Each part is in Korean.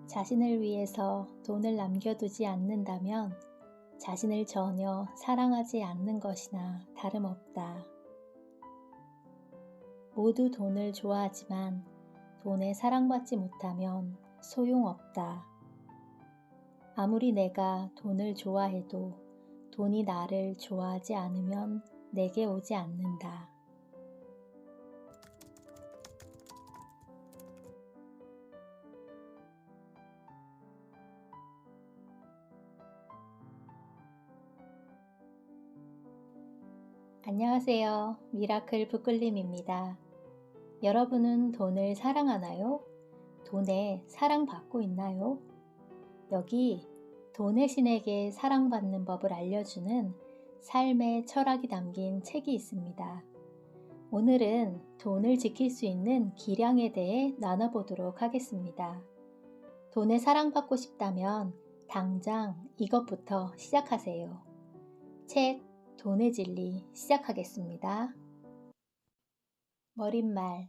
자신을 위해서 돈을 남겨두지 않는다면 자신을 전혀 사랑하지 않는 것이나 다름없다. 모두 돈을 좋아하지만 돈에 사랑받지 못하면 소용없다. 아무리 내가 돈을 좋아해도 돈이 나를 좋아하지 않으면 내게 오지 않는다. 안녕하세요. 미라클 북글림입니다. 여러분은 돈을 사랑하나요? 돈에 사랑받고 있나요? 여기 돈의 신에게 사랑받는 법을 알려주는 삶의 철학이 담긴 책이 있습니다. 오늘은 돈을 지킬 수 있는 기량에 대해 나눠보도록 하겠습니다. 돈에 사랑받고 싶다면 당장 이것부터 시작하세요. 책 돈의 진리 시작하겠습니다. 머릿말.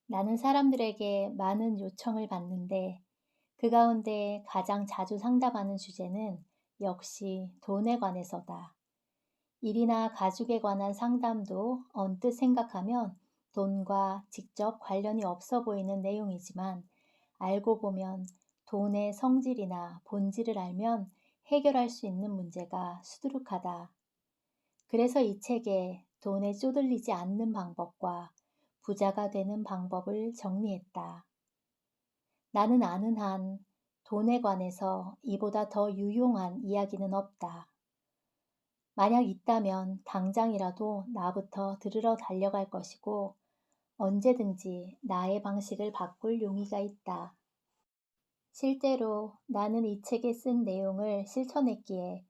나는 사람들에게 많은 요청을 받는데 그 가운데 가장 자주 상담하는 주제는 역시 돈에 관해서다. 일이나 가족에 관한 상담도 언뜻 생각하면 돈과 직접 관련이 없어 보이는 내용이지만 알고 보면 돈의 성질이나 본질을 알면 해결할 수 있는 문제가 수두룩하다. 그래서 이 책에 돈에 쪼들리지 않는 방법과 부자가 되는 방법을 정리했다. 나는 아는 한 돈에 관해서 이보다 더 유용한 이야기는 없다. 만약 있다면 당장이라도 나부터 들으러 달려갈 것이고 언제든지 나의 방식을 바꿀 용의가 있다. 실제로 나는 이 책에 쓴 내용을 실천했기에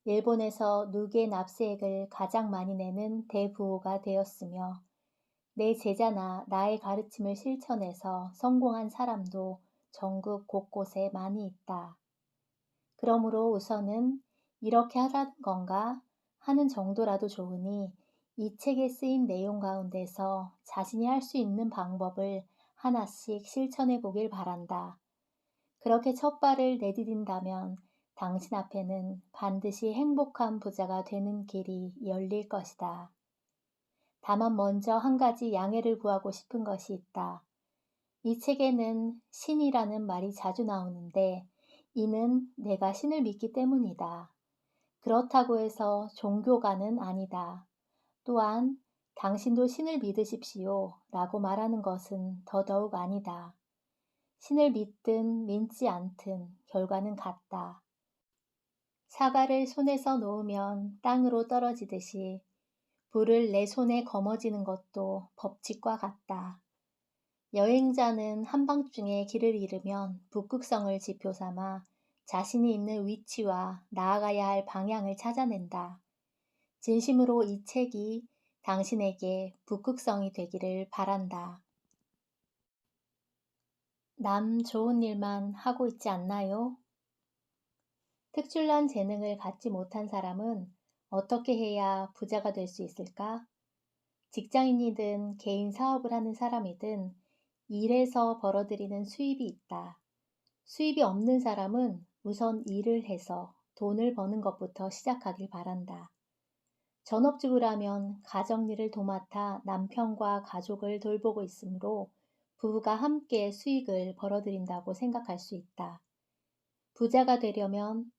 일본에서 누계 납세액을 가장 많이 내는 대부호가 되었으며 내 제자나 나의 가르침을 실천해서 성공한 사람도 전국 곳곳에 많이 있다. 그러므로 우선은 이렇게 하라는 건가 하는 정도라도 좋으니 이 책에 쓰인 내용 가운데서 자신이 할 수 있는 방법을 하나씩 실천해 보길 바란다. 그렇게 첫 발을 내디딘다면 당신 앞에는 반드시 행복한 부자가 되는 길이 열릴 것이다. 다만 먼저 한 가지 양해를 구하고 싶은 것이 있다. 이 책에는 신이라는 말이 자주 나오는데 이는 내가 신을 믿기 때문이다. 그렇다고 해서 종교가는 아니다. 또한 당신도 신을 믿으십시오 라고 말하는 것은 더더욱 아니다. 신을 믿든 믿지 않든 결과는 같다. 사과를 손에서 놓으면 땅으로 떨어지듯이 불을 내 손에 거머쥐는 것도 법칙과 같다. 여행자는 한밤중에 길을 잃으면 북극성을 지표 삼아 자신이 있는 위치와 나아가야 할 방향을 찾아낸다. 진심으로 이 책이 당신에게 북극성이 되기를 바란다. 남 좋은 일만 하고 있지 않나요? 특출난 재능을 갖지 못한 사람은 어떻게 해야 부자가 될 수 있을까? 직장인이든 개인 사업을 하는 사람이든 일에서 벌어들이는 수입이 있다. 수입이 없는 사람은 우선 일을 해서 돈을 버는 것부터 시작하길 바란다. 전업주부라면 가정일을 도맡아 남편과 가족을 돌보고 있으므로 부부가 함께 수익을 벌어들인다고 생각할 수 있다. 부자가 되려면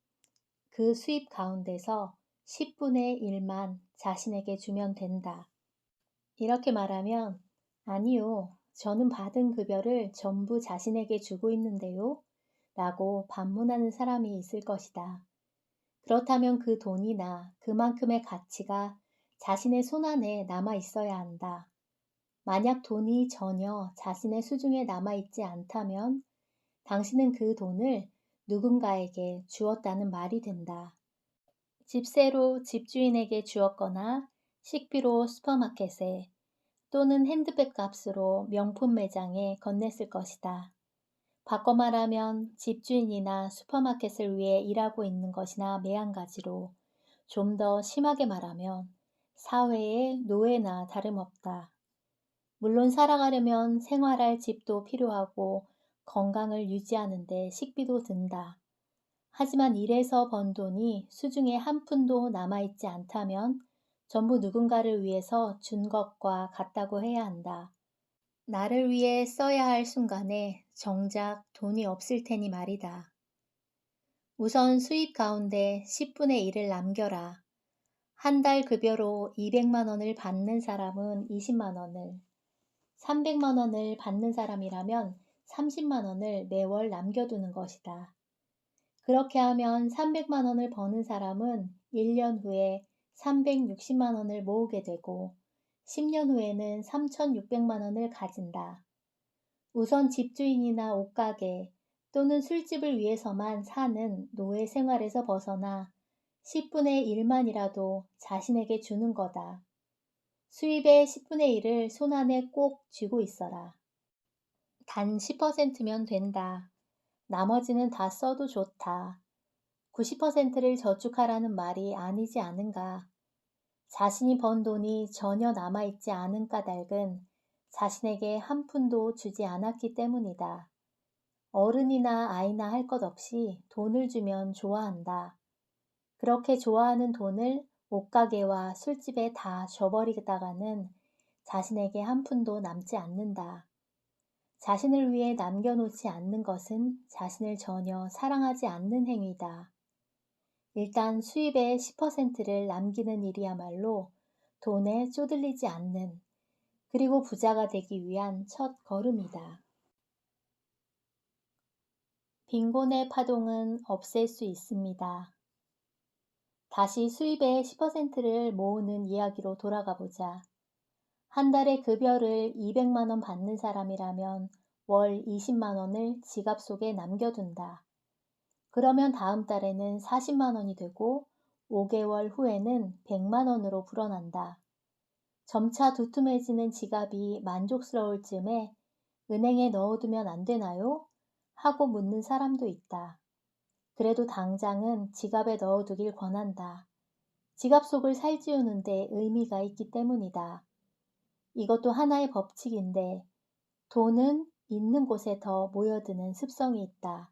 그 수입 가운데서 10분의 1만 자신에게 주면 된다. 이렇게 말하면 아니요, 저는 받은 급여를 전부 자신에게 주고 있는데요 라고 반문하는 사람이 있을 것이다. 그렇다면 그 돈이나 그만큼의 가치가 자신의 손안에 남아 있어야 한다. 만약 돈이 전혀 자신의 수중에 남아 있지 않다면 당신은 그 돈을 누군가에게 주었다는 말이 된다. 집세로 집주인에게 주었거나 식비로 슈퍼마켓에 또는 핸드백 값으로 명품 매장에 건넸을 것이다. 바꿔 말하면 집주인이나 슈퍼마켓을 위해 일하고 있는 것이나 매한가지로 좀 더 심하게 말하면 사회의 노예나 다름없다. 물론 살아가려면 생활할 집도 필요하고 건강을 유지하는 데 식비도 든다. 하지만 일해서 번 돈이 수중에 한 푼도 남아있지 않다면 전부 누군가를 위해서 준 것과 같다고 해야 한다. 나를 위해 써야 할 순간에 정작 돈이 없을 테니 말이다. 우선 수입 가운데 10분의 1을 남겨라. 한 달 급여로 200만 원을 받는 사람은 20만 원을, 300만 원을 받는 사람이라면 30만 원을 매월 남겨두는 것이다. 그렇게 하면 300만 원을 버는 사람은 1년 후에 360만 원을 모으게 되고 10년 후에는 3,600만 원을 가진다. 우선 집주인이나 옷가게 또는 술집을 위해서만 사는 노예 생활에서 벗어나 10분의 1만이라도 자신에게 주는 거다. 수입의 10분의 1을 손안에 꼭 쥐고 있어라. 단 10%면 된다. 나머지는 다 써도 좋다. 90%를 저축하라는 말이 아니지 않은가. 자신이 번 돈이 전혀 남아있지 않은 까닭은 자신에게 한 푼도 주지 않았기 때문이다. 어른이나 아이나 할 것 없이 돈을 주면 좋아한다. 그렇게 좋아하는 돈을 옷가게와 술집에 다 줘버리다가는 자신에게 한 푼도 남지 않는다. 자신을 위해 남겨놓지 않는 것은 자신을 전혀 사랑하지 않는 행위다. 일단 수입의 10%를 남기는 일이야말로 돈에 쪼들리지 않는, 그리고 부자가 되기 위한 첫 걸음이다. 빈곤의 파동은 없앨 수 있습니다. 다시 수입의 10%를 모으는 이야기로 돌아가 보자. 한 달에 급여를 200만 원 받는 사람이라면 월 20만 원을 지갑 속에 남겨둔다. 그러면 다음 달에는 40만 원이 되고 5개월 후에는 100만 원으로 불어난다. 점차 두툼해지는 지갑이 만족스러울 즈음에 은행에 넣어두면 안 되나요? 하고 묻는 사람도 있다. 그래도 당장은 지갑에 넣어두길 권한다. 지갑 속을 살찌우는 데 의미가 있기 때문이다. 이것도 하나의 법칙인데 돈은 있는 곳에 더 모여드는 습성이 있다.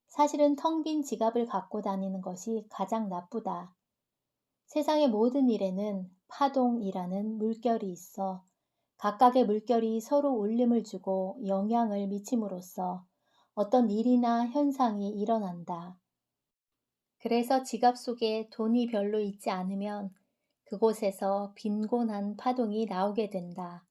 사실은 텅 빈 지갑을 갖고 다니는 것이 가장 나쁘다. 세상의 모든 일에는 파동이라는 물결이 있어 각각의 물결이 서로 울림을 주고 영향을 미침으로써 어떤 일이나 현상이 일어난다. 그래서 지갑 속에 돈이 별로 있지 않으면 그곳에서 빈곤한 파동이 나오게 된다.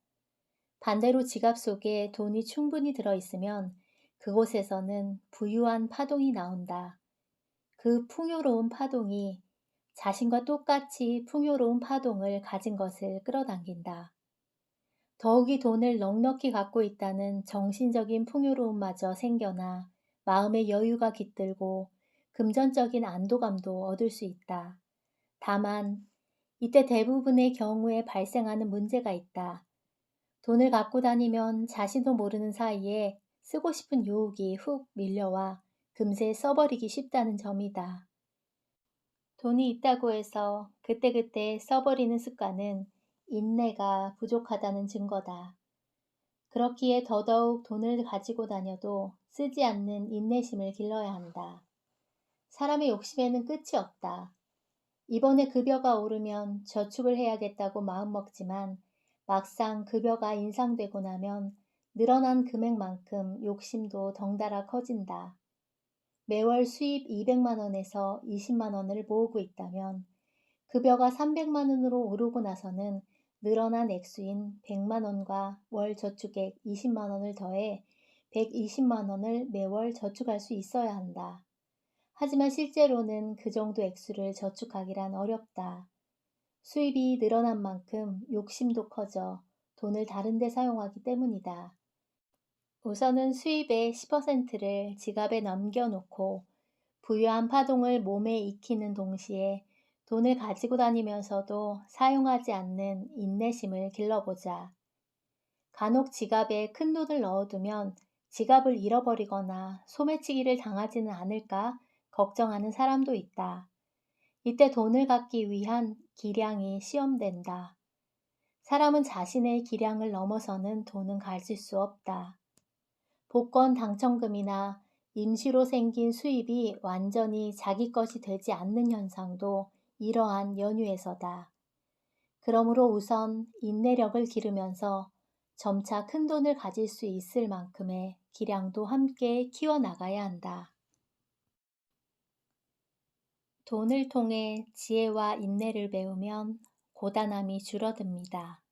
반대로 지갑 속에 돈이 충분히 들어있으면 그곳에서는 부유한 파동이 나온다. 그 풍요로운 파동이 자신과 똑같이 풍요로운 파동을 가진 것을 끌어당긴다. 더욱이 돈을 넉넉히 갖고 있다는 정신적인 풍요로움마저 생겨나 마음의 여유가 깃들고 금전적인 안도감도 얻을 수 있다. 다만 이때 대부분의 경우에 발생하는 문제가 있다. 돈을 갖고 다니면 자신도 모르는 사이에 쓰고 싶은 유혹이 훅 밀려와 금세 써버리기 쉽다는 점이다. 돈이 있다고 해서 그때그때 써버리는 습관은 인내가 부족하다는 증거다. 그렇기에 더더욱 돈을 가지고 다녀도 쓰지 않는 인내심을 길러야 한다. 사람의 욕심에는 끝이 없다. 이번에 급여가 오르면 저축을 해야겠다고 마음먹지만 막상 급여가 인상되고 나면 늘어난 금액만큼 욕심도 덩달아 커진다. 매월 수입 200만 원에서 20만 원을 모으고 있다면 급여가 300만 원으로 오르고 나서는 늘어난 액수인 100만 원과 월 저축액 20만 원을 더해 120만 원을 매월 저축할 수 있어야 한다. 하지만 실제로는 그 정도 액수를 저축하기란 어렵다. 수입이 늘어난 만큼 욕심도 커져 돈을 다른 데 사용하기 때문이다. 우선은 수입의 10%를 지갑에 남겨놓고 부유한 파동을 몸에 익히는 동시에 돈을 가지고 다니면서도 사용하지 않는 인내심을 길러보자. 간혹 지갑에 큰 돈을 넣어두면 지갑을 잃어버리거나 소매치기를 당하지는 않을까 걱정하는 사람도 있다. 이때 돈을 갖기 위한 기량이 시험된다. 사람은 자신의 기량을 넘어서는 돈은 가질 수 없다. 복권 당첨금이나 임시로 생긴 수입이 완전히 자기 것이 되지 않는 현상도 이러한 연유에서다. 그러므로 우선 인내력을 기르면서 점차 큰 돈을 가질 수 있을 만큼의 기량도 함께 키워나가야 한다. 돈을 통해 지혜와 인내를 배우면 고단함이 줄어듭니다.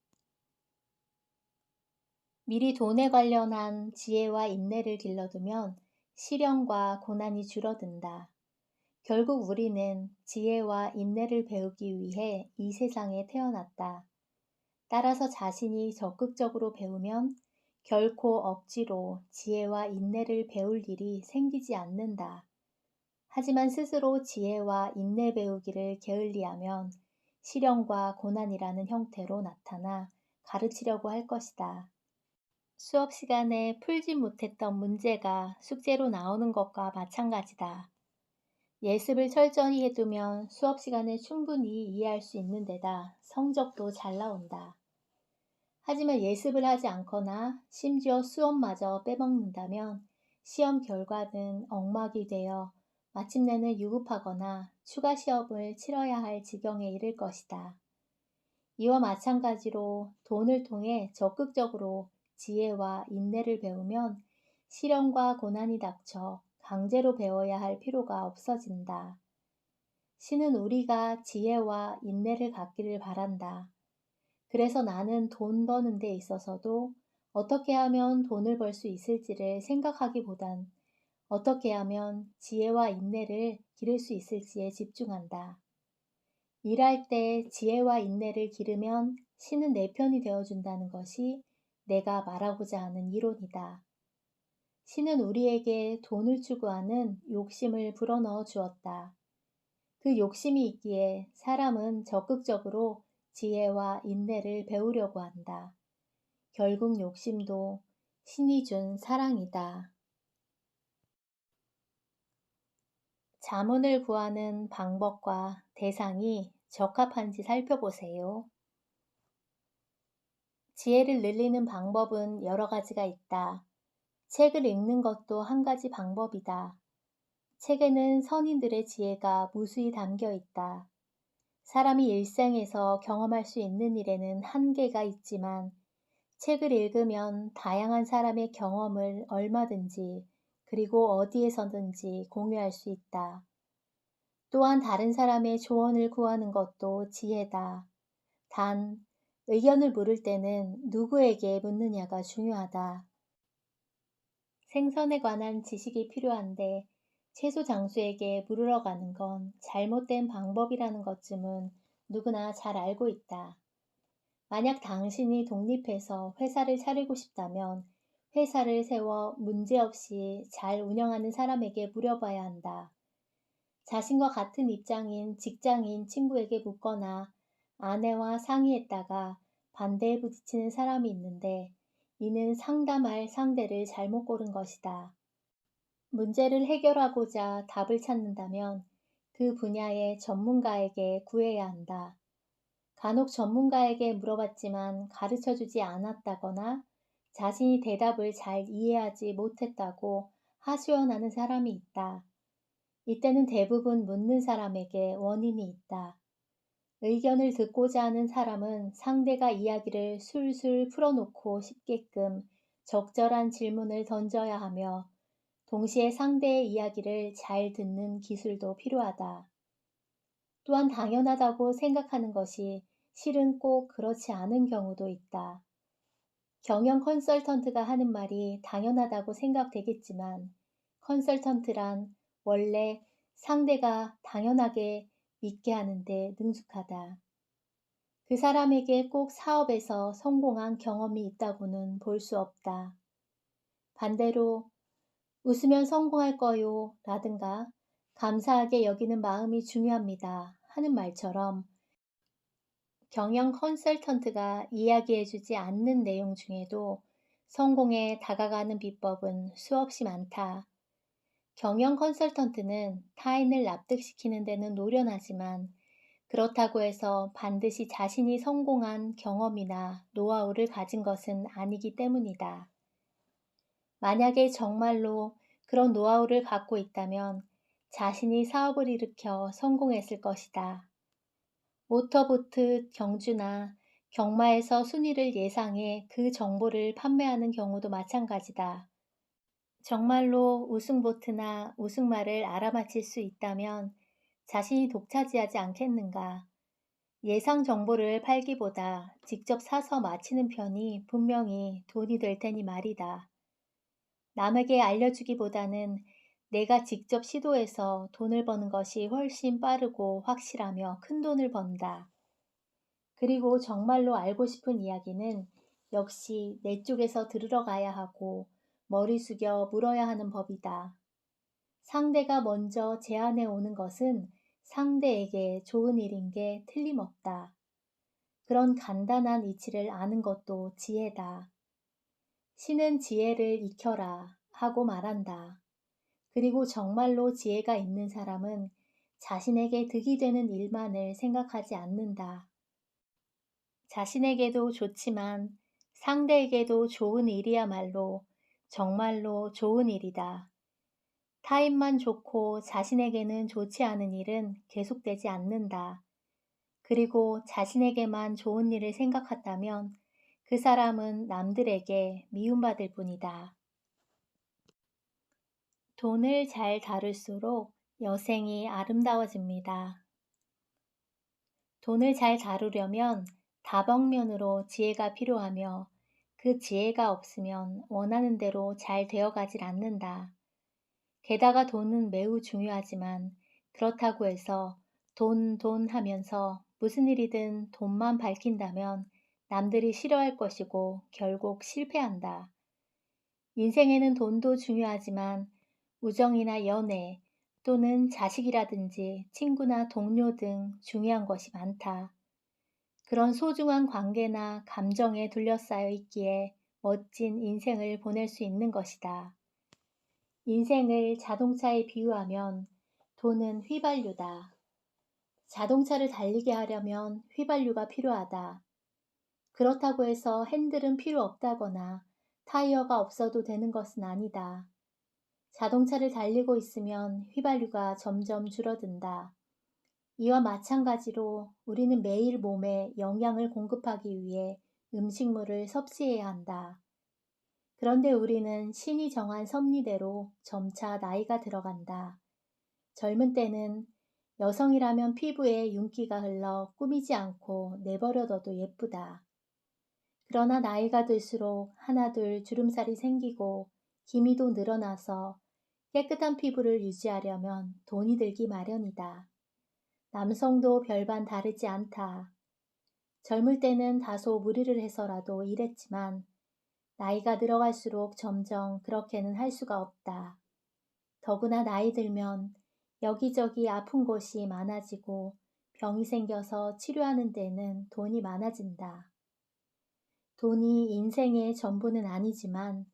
미리 돈에 관련한 지혜와 인내를 길러두면 시련과 고난이 줄어든다. 결국 우리는 지혜와 인내를 배우기 위해 이 세상에 태어났다. 따라서 자신이 적극적으로 배우면 결코 억지로 지혜와 인내를 배울 일이 생기지 않는다. 하지만 스스로 지혜와 인내 배우기를 게을리하면 시련과 고난이라는 형태로 나타나 가르치려고 할 것이다. 수업 시간에 풀지 못했던 문제가 숙제로 나오는 것과 마찬가지다. 예습을 철저히 해두면 수업 시간에 충분히 이해할 수 있는 데다 성적도 잘 나온다. 하지만 예습을 하지 않거나 심지어 수업마저 빼먹는다면 시험 결과는 엉망이 되어 마침내는 유급하거나 추가 시험을 치러야 할 지경에 이를 것이다. 이와 마찬가지로 돈을 통해 적극적으로 지혜와 인내를 배우면 시련과 고난이 닥쳐 강제로 배워야 할 필요가 없어진다. 신은 우리가 지혜와 인내를 갖기를 바란다. 그래서 나는 돈 버는 데 있어서도 어떻게 하면 돈을 벌 수 있을지를 생각하기보단 어떻게 하면 지혜와 인내를 기를 수 있을지에 집중한다. 일할 때 지혜와 인내를 기르면 신은 내 편이 되어준다는 것이 내가 말하고자 하는 이론이다. 신은 우리에게 돈을 추구하는 욕심을 불어넣어 주었다. 그 욕심이 있기에 사람은 적극적으로 지혜와 인내를 배우려고 한다. 결국 욕심도 신이 준 사랑이다. 자문을 구하는 방법과 대상이 적합한지 살펴보세요. 지혜를 늘리는 방법은 여러 가지가 있다. 책을 읽는 것도 한 가지 방법이다. 책에는 선인들의 지혜가 무수히 담겨 있다. 사람이 일생에서 경험할 수 있는 일에는 한계가 있지만 책을 읽으면 다양한 사람의 경험을 얼마든지 그리고 어디에서든지 공유할 수 있다. 또한 다른 사람의 조언을 구하는 것도 지혜다. 단, 의견을 물을 때는 누구에게 묻느냐가 중요하다. 생선에 관한 지식이 필요한데 채소 장수에게 물으러 가는 건 잘못된 방법이라는 것쯤은 누구나 잘 알고 있다. 만약 당신이 독립해서 회사를 차리고 싶다면 회사를 세워 문제없이 잘 운영하는 사람에게 물어봐야 한다. 자신과 같은 입장인 직장인 친구에게 묻거나 아내와 상의했다가 반대에 부딪히는 사람이 있는데 이는 상담할 상대를 잘못 고른 것이다. 문제를 해결하고자 답을 찾는다면 그 분야의 전문가에게 구해야 한다. 간혹 전문가에게 물어봤지만 가르쳐 주지 않았다거나 자신이 대답을 잘 이해하지 못했다고 하소연하는 사람이 있다. 이때는 대부분 묻는 사람에게 원인이 있다. 의견을 듣고자 하는 사람은 상대가 이야기를 술술 풀어놓고 싶게끔 적절한 질문을 던져야 하며 동시에 상대의 이야기를 잘 듣는 기술도 필요하다. 또한 당연하다고 생각하는 것이 실은 꼭 그렇지 않은 경우도 있다. 경영 컨설턴트가 하는 말이 당연하다고 생각되겠지만 컨설턴트란 원래 상대가 당연하게 믿게 하는데 능숙하다. 그 사람에게 꼭 사업에서 성공한 경험이 있다고는 볼 수 없다. 반대로 웃으면 성공할 거요 라든가 감사하게 여기는 마음이 중요합니다 하는 말처럼 경영 컨설턴트가 이야기해주지 않는 내용 중에도 성공에 다가가는 비법은 수없이 많다. 경영 컨설턴트는 타인을 납득시키는 데는 노련하지만 그렇다고 해서 반드시 자신이 성공한 경험이나 노하우를 가진 것은 아니기 때문이다. 만약에 정말로 그런 노하우를 갖고 있다면 자신이 사업을 일으켜 성공했을 것이다. 모터보트 경주나 경마에서 순위를 예상해 그 정보를 판매하는 경우도 마찬가지다. 정말로 우승보트나 우승말을 알아맞힐 수 있다면 자신이 독차지하지 않겠는가? 예상 정보를 팔기보다 직접 사서 마치는 편이 분명히 돈이 될 테니 말이다. 남에게 알려주기보다는 내가 직접 시도해서 돈을 버는 것이 훨씬 빠르고 확실하며 큰 돈을 번다. 그리고 정말로 알고 싶은 이야기는 역시 내 쪽에서 들으러 가야 하고 머리 숙여 물어야 하는 법이다. 상대가 먼저 제안해 오는 것은 상대에게 좋은 일인 게 틀림없다. 그런 간단한 이치를 아는 것도 지혜다. 신은 지혜를 익혀라 하고 말한다. 그리고 정말로 지혜가 있는 사람은 자신에게 득이 되는 일만을 생각하지 않는다. 자신에게도 좋지만 상대에게도 좋은 일이야말로 정말로 좋은 일이다. 타인만 좋고 자신에게는 좋지 않은 일은 계속되지 않는다. 그리고 자신에게만 좋은 일을 생각한다면 그 사람은 남들에게 미움받을 뿐이다. 돈을 잘 다룰수록 여생이 아름다워집니다. 돈을 잘 다루려면 다방면으로 지혜가 필요하며 그 지혜가 없으면 원하는 대로 잘 되어가질 않는다. 게다가 돈은 매우 중요하지만 그렇다고 해서 돈 하면서 무슨 일이든 돈만 밝힌다면 남들이 싫어할 것이고 결국 실패한다. 인생에는 돈도 중요하지만 우정이나 연애 또는 자식이라든지 친구나 동료 등 중요한 것이 많다. 그런 소중한 관계나 감정에 둘러싸여 있기에 멋진 인생을 보낼 수 있는 것이다. 인생을 자동차에 비유하면 돈은 휘발유다. 자동차를 달리게 하려면 휘발유가 필요하다. 그렇다고 해서 핸들은 필요 없다거나 타이어가 없어도 되는 것은 아니다. 자동차를 달리고 있으면 휘발유가 점점 줄어든다. 이와 마찬가지로 우리는 매일 몸에 영양을 공급하기 위해 음식물을 섭취해야 한다. 그런데 우리는 신이 정한 섭리대로 점차 나이가 들어간다. 젊은 때는 여성이라면 피부에 윤기가 흘러 꾸미지 않고 내버려둬도 예쁘다. 그러나 나이가 들수록 하나둘 주름살이 생기고 기미도 늘어나서 깨끗한 피부를 유지하려면 돈이 들기 마련이다. 남성도 별반 다르지 않다. 젊을 때는 다소 무리를 해서라도 일했지만 나이가 들어갈수록 점점 그렇게는 할 수가 없다. 더구나 나이 들면 여기저기 아픈 곳이 많아지고 병이 생겨서 치료하는 데는 돈이 많아진다. 돈이 인생의 전부는 아니지만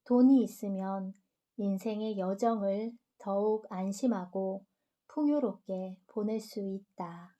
돈이 있으면 인생의 여정을 더욱 안심하고 풍요롭게 보낼 수 있다.